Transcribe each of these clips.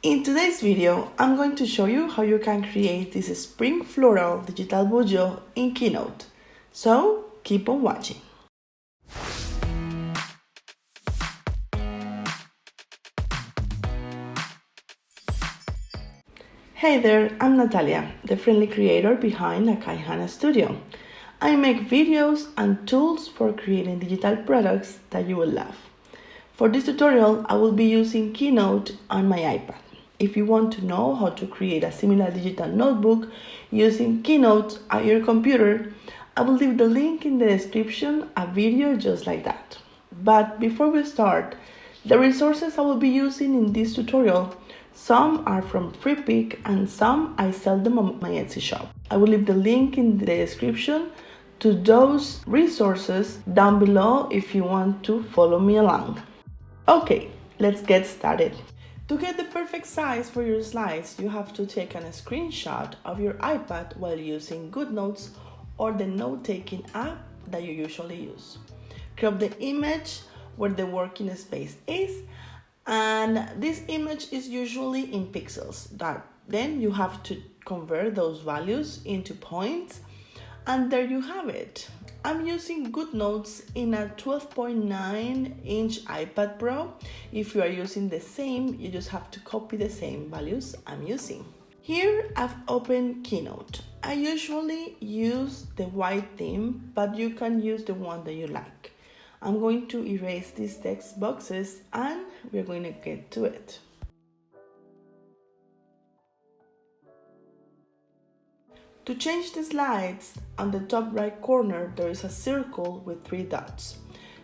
In today's video, I'm going to show you how you can create this spring floral digital Bujo in Keynote. So keep on watching. Hey there, I'm Natalia, the friendly creator behind Akai Hana Studio. I make videos and tools for creating digital products that you will love. For this tutorial, I will be using Keynote on my iPad. If you want to know how to create a similar digital notebook using Keynote on your computer, I will leave the link in the description, a video just like that. But before we start, the resources I will be using in this tutorial, some are from Freepik and some I sell them on my Etsy shop. I will leave the link in the description to those resources down below if you want to follow me along. Okay, let's get started. To get the perfect size for your slides, you have to take a screenshot of your iPad while using GoodNotes or the note-taking app that you usually use. Crop the image where the working space is, and this image is usually in pixels. Then you have to convert those values into points, and there you have it. I'm using GoodNotes in a 12.9-inch iPad Pro. If you are using the same, you just have to copy the same values I'm using. Here I've opened Keynote. I usually use the white theme, but you can use the one that you like. I'm going to erase these text boxes and we're going to get to it. To change the slides, on the top right corner there is a circle with 3 dots.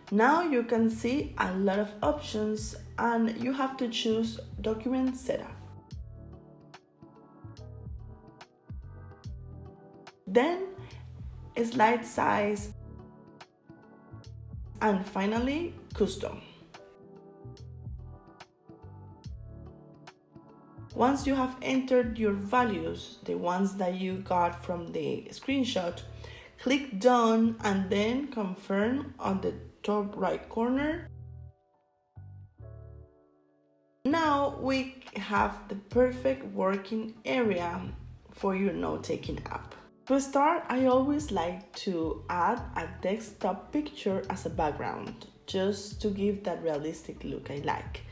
Now you can see a lot of options and you have to choose Document Setup. Then Slide Size, and finally Custom. Once you have entered your values, the ones that you got from the screenshot, click Done and then Confirm on the top right corner. Now we have the perfect working area for your note-taking app. To start, I always like to add a desktop picture as a background, just to give that realistic look I like.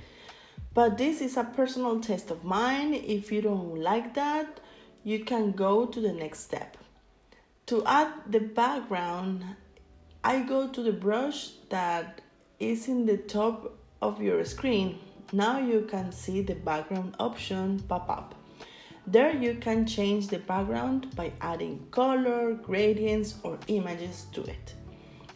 But this is a personal taste of mine. If you don't like that, you can go to the next step. To add the background, I go to the brush that is in the top of your screen. Now you can see the background option pop up. There you can change the background by adding color, gradients, or images to it.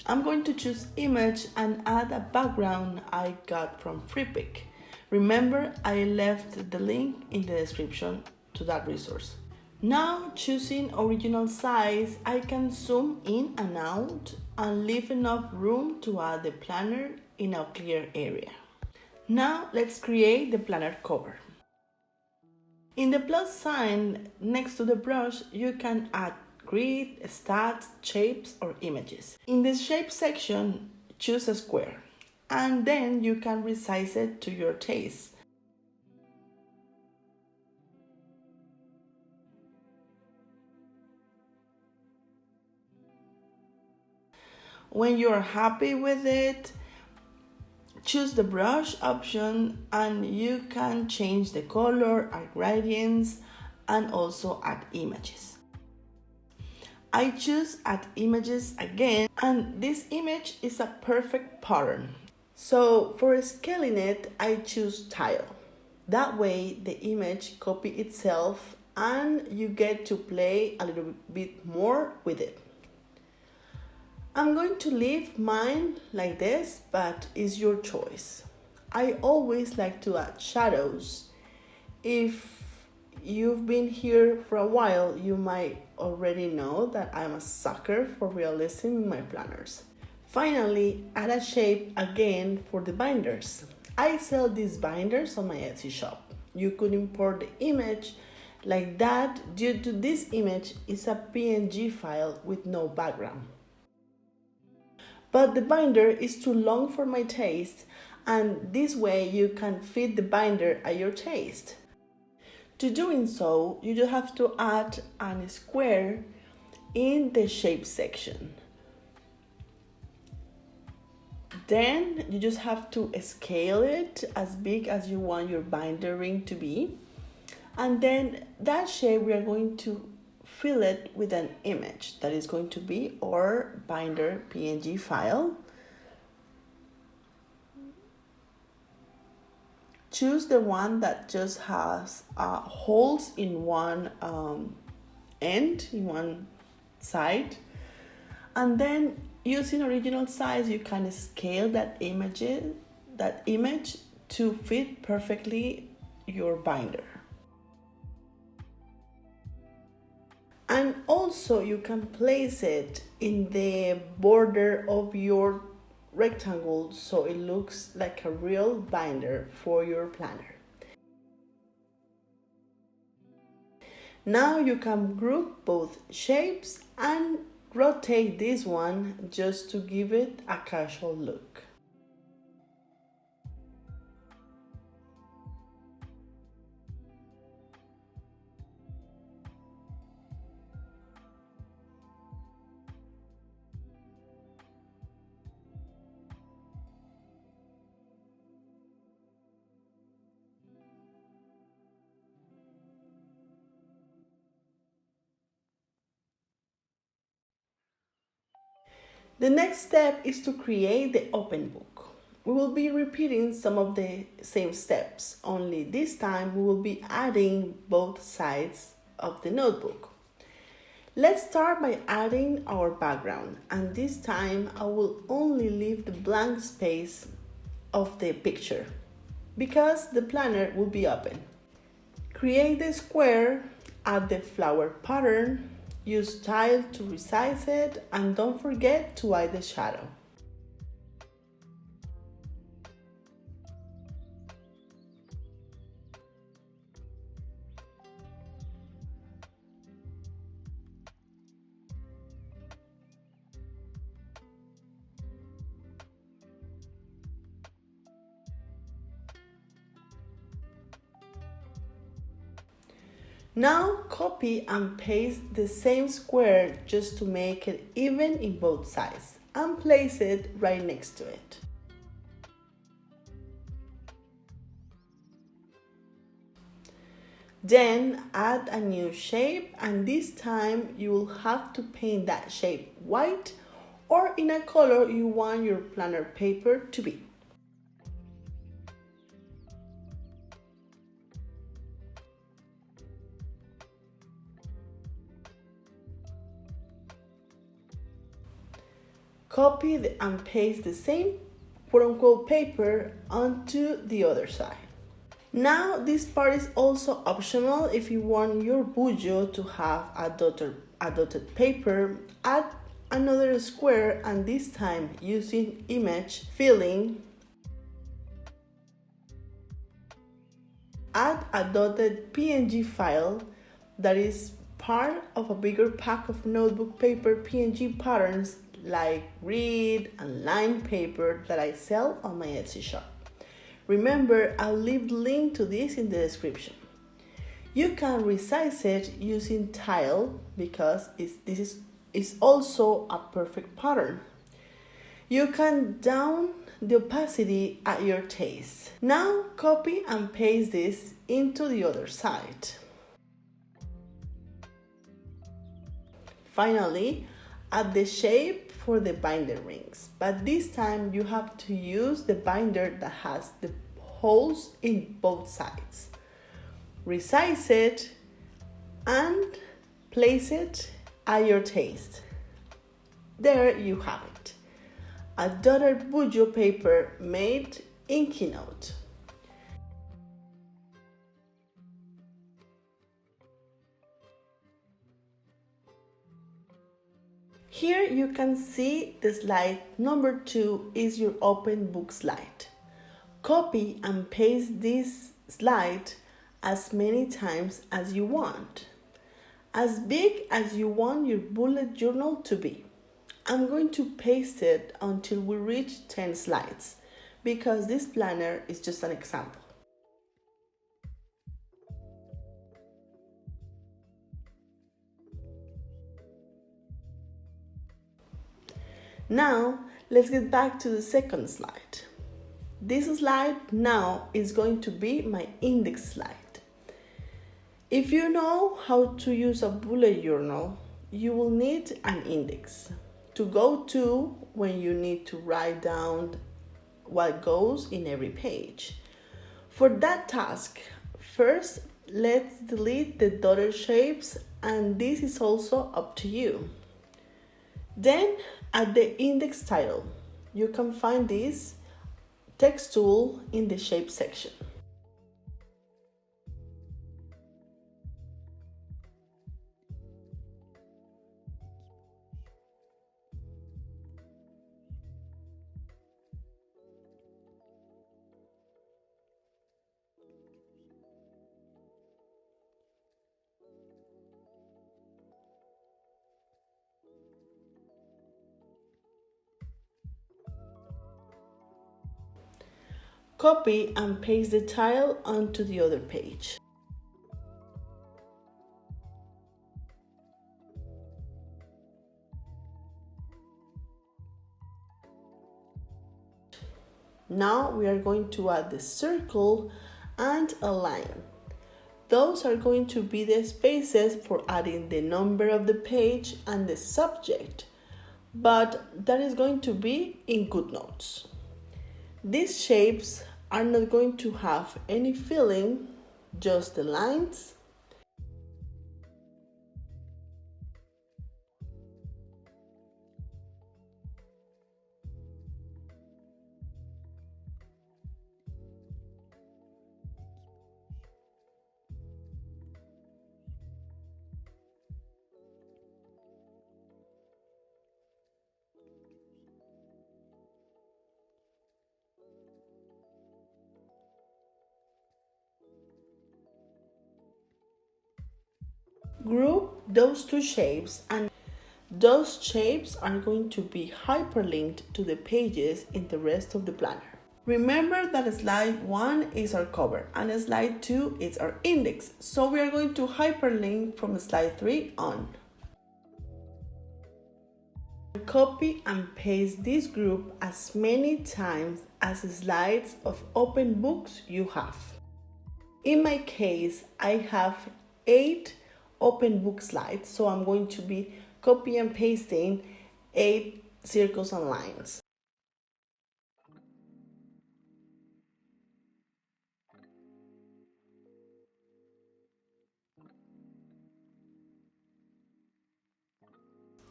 I'm going to choose image and add a background I got from Freepik. Remember, I left the link in the description to that resource. Now, choosing original size, I can zoom in and out and leave enough room to add the planner in a clear area. Now, let's create the planner cover. In the plus sign next to the brush, you can add grid, stats, shapes, or images. In the shape section, choose a square, and then you can resize it to your taste. When you're happy with it, choose the brush option and you can change the color, add gradients, and also add images. I choose add images again, and this image is a perfect pattern. So for scaling it, I choose tile. That way the image copies itself and you get to play a little bit more with it. I'm going to leave mine like this, but it's your choice. I always like to add shadows. If you've been here for a while, you might already know that I'm a sucker for realism in my planners. Finally, add a shape again for the binders. I sell these binders on my Etsy shop. You could import the image like that due to this image is a PNG file with no background. But the binder is too long for my taste, and this way you can fit the binder at your taste. To doing so, you just have to add a square in the shape section. Then you just have to scale it as big as you want your binder ring to be. And then that shape, we are going to fill it with an image that is going to be our binder PNG file. Choose the one that just has holes in one end, in one side. And then using original size, you can scale that image to fit perfectly your binder. And also you can place it in the border of your rectangle so it looks like a real binder for your planner. Now you can group both shapes and rotate this one just to give it a casual look. The next step is to create the open book. We will be repeating some of the same steps, only this time we will be adding both sides of the notebook. Let's start by adding our background, and this time I will only leave the blank space of the picture because the planner will be open. Create the square, add the flower pattern, use tile to resize it, and don't forget to add the shadow. Now copy and paste the same square just to make it even in both sides and place it right next to it. Then add a new shape, and this time you will have to paint that shape white or in a color you want your planner paper to be. Copy and paste the same quote-unquote paper onto the other side. Now this part is also optional. If you want your Bujo to have a dotted paper, add another square, and this time using image filling, add a dotted PNG file that is part of a bigger pack of notebook paper PNG patterns like grid and line paper that I sell on my Etsy shop. Remember, I'll leave the link to this in the description. You can resize it using tile because this is also a perfect pattern. You can down the opacity at your taste. Now copy and paste this into the other side. Finally, add the shape for the binder rings, but this time you have to use the binder that has the holes in both sides. Resize it and place it at your taste. There you have it, a dotted Bujo paper made in Keynote. Here you can see the slide number 2 is your open book slide. Copy and paste this slide as many times as you want, as big as you want your bullet journal to be. I'm going to paste it until we reach 10 slides because this planner is just an example. Now, let's get back to the second slide. This slide now is going to be my index slide. If you know how to use a bullet journal, you will need an index to go to when you need to write down what goes in every page. For that task, first let's delete the dotted shapes, and this is also up to you. Then at the index title, you can find this text tool in the shape section. Copy and paste the title onto the other page. Now we are going to add the circle and a line. Those are going to be the spaces for adding the number of the page and the subject, but that is going to be in GoodNotes. These shapes are not going to have any filling, just the lines. Group those two shapes, and those shapes are going to be hyperlinked to the pages in the rest of the planner. Remember that slide 1 is our cover and slide 2 is our index, so we are going to hyperlink from slide 3 on. Copy and paste this group as many times as slides of open books you have. In my case, I have 8 open book slides, so I'm going to be copy and pasting 8 circles and lines.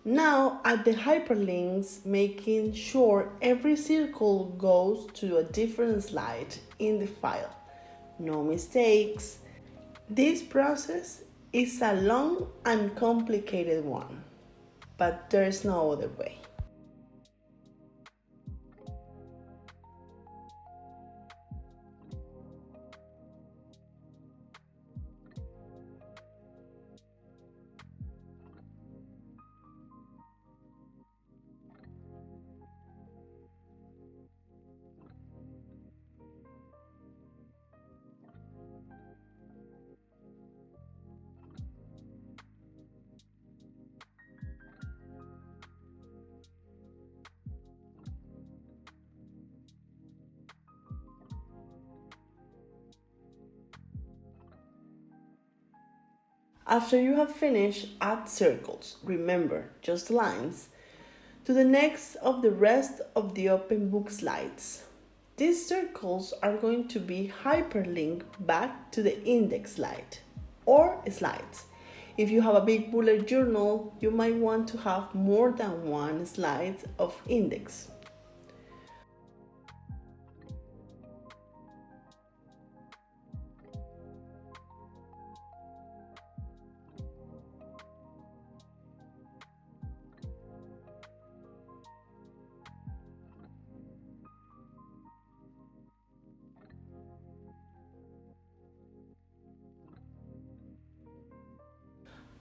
Now add the hyperlinks, making sure every circle goes to a different slide in the file. No mistakes. This process is a long and complicated one, but there's no other way. After you have finished, add circles, remember, just lines, to the next of the rest of the open book slides. These circles are going to be hyperlinked back to the index slide or slides. If you have a big bullet journal, you might want to have more than one slide of index.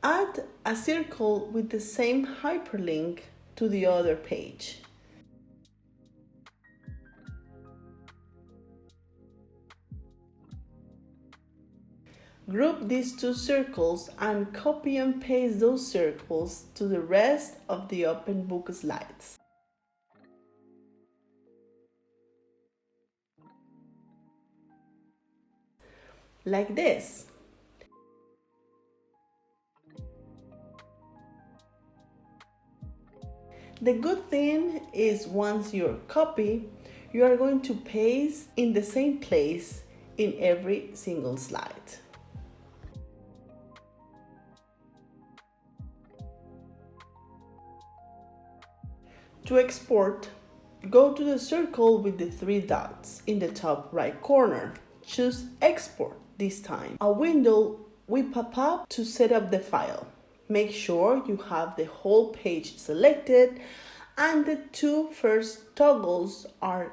Add a circle with the same hyperlink to the other page. Group these two circles and copy and paste those circles to the rest of the open book slides. like this. The good thing is once you copy, you are going to paste in the same place in every single slide. To export, go to the circle with the 3 dots in the top right corner. Choose Export this time. A window will pop up to set up the file. Make sure you have the whole page selected and the 2 first toggles are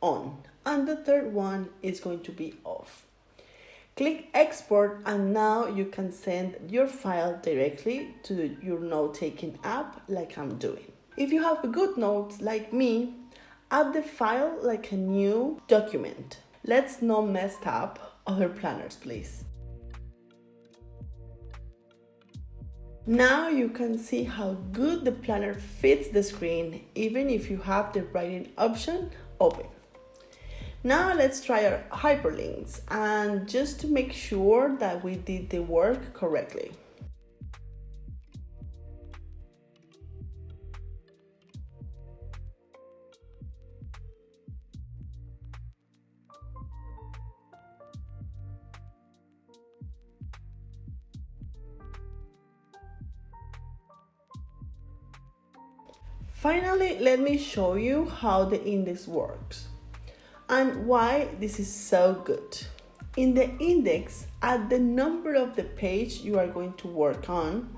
on and the 3rd one is going to be off. Click Export and now you can send your file directly to your note-taking app like I'm doing. If you have good notes like me, add the file like a new document. Let's not mess up other planners, please. Now you can see how good the planner fits the screen, even if you have the writing option open. Now let's try our hyperlinks, and just to make sure that we did the work correctly. Finally, let me show you how the index works and why this is so good. In the index, add the number of the page you are going to work on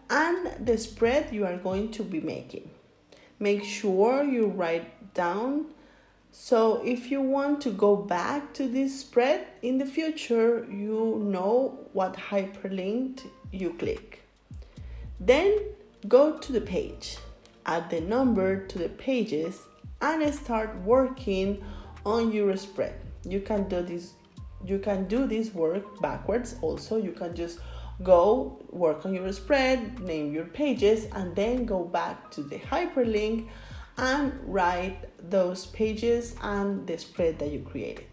and the spread you are going to be making. Make sure you write down, so if you want to go back to this spread in the future, you know what hyperlink you click. Then go to the page. Add the number to the pages and start working on your spread. You can do this work backwards also. You can just go work on your spread, name your pages, and then go back to the hyperlink and write those pages and the spread that you created.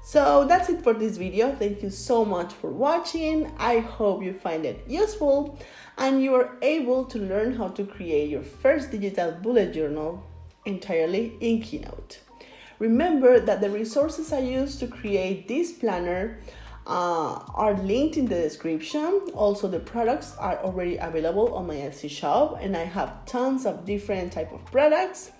So that's it for this video. Thank you so much for watching. I hope you find it useful and you are able to learn how to create your first digital bullet journal entirely in Keynote. Remember that the resources I used to create this planner are linked in the description. Also, the products are already available on my Etsy shop and I have tons of different type of products.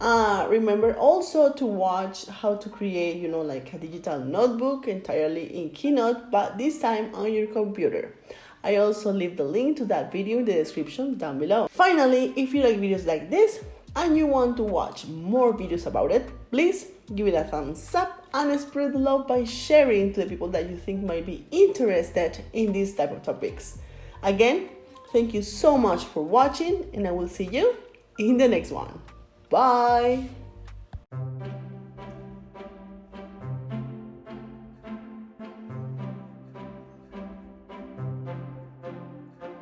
Remember also to watch how to create, like a digital notebook entirely in Keynote, but this time on your computer. I also leave the link to that video in the description down below. Finally, if you like videos like this and you want to watch more videos about it, please give it a thumbs up and spread the love by sharing to the people that you think might be interested in these type of topics. Again, thank you so much for watching and I will see you in the next one. Bye!